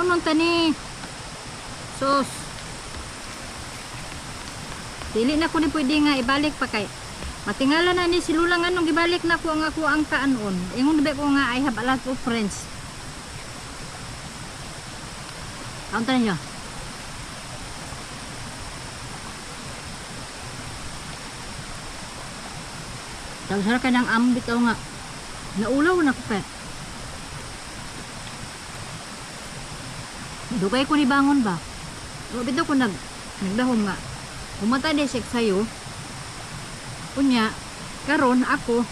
unon tani. Sus. Dili na ko ni pwede nga ibalik pa kay matingala na ni silulang anong gibalik na ko ang kaanon. Ingon ba ko nga I have a lot of friends. Kaunta niyo. Dagsara ka ng ambit nga. Naulaw na ko pa. Dugay ko ni bangon ba? O bitaw ko nagdahom nga. Umata di siya sayo. Kunya, karon ako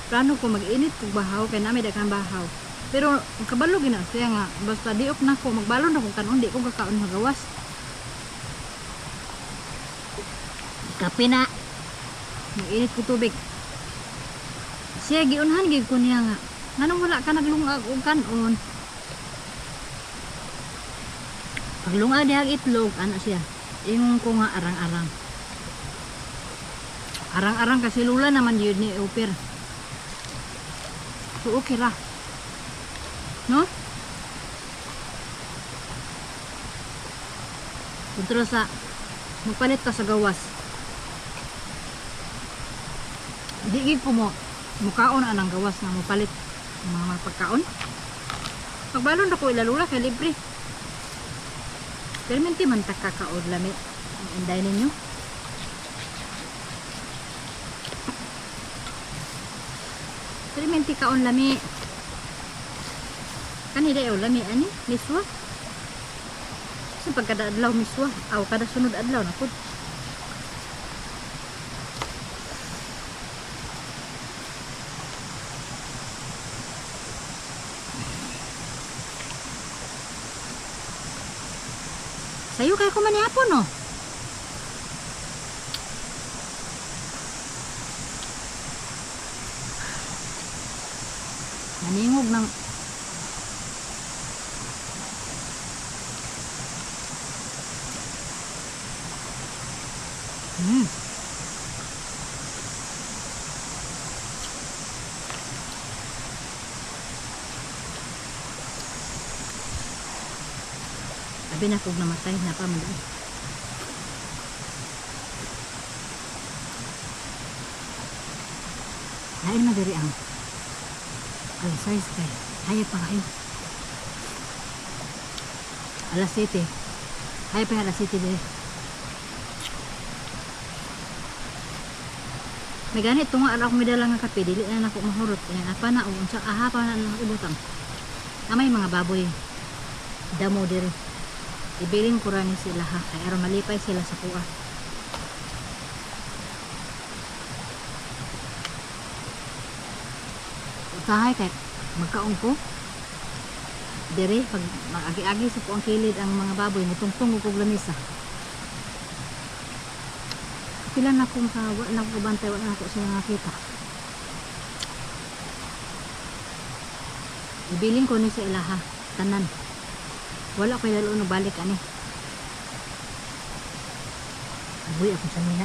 plano ko mag-init kog bahaw kay nami daghang bahaw. Pero kabalo gina siya nga basta diok na ko magbalon na kung kanon di ko kakaon magawas. Kape na. Mag-init ko tubig. Siya giunhan gid ko niya nga. Nganong wala ka naglungag og kanon? Paglungag diha itlog ana siya. Ingon ko nga arang-arang. Arang-arang kasi lula naman yun ni Upir. So okay ra. No? Kontrol sa magpalit ka sa gawas. Di gid ko mo mukaon anang gawas nga mopalit mga pagkaon. Pagbalon na ko ilalula kay libre. Pero minti man takakaod lami. Ang inday ninyo. Pero minti kaon lami. Kanida yaw lami ani miswa. Sa pagkada adlaw miswa. Aw kada sunod adlaw na pud. Sayo kaya ko manihapon no. Naningog ng Abi na kog namatay na pa man. Lain na diri ang alas 6 kay. Hayag pa kayo. Alas 7. Hayag pa alas 7 diri. May ganit tunga ara ko midala nga kape dili na nako mahurot. Yan apa na unsa aha pa na ibutang. Amay mga baboy. Damo diri. Ibilin ko rin sila ha. Kaya aron malipay sila sa kuha. Utahay kay magkaon ko. Dere pag mag-agi-agi sa kuang kilid ang mga baboy mutungtong ko lamisa. Pila na kong kawa na ko bantay wala na ko sila nakita. Ibilin ko ni sa ilaha tanan. Wala ko lalo no balik ani. Abuy ako sa mina.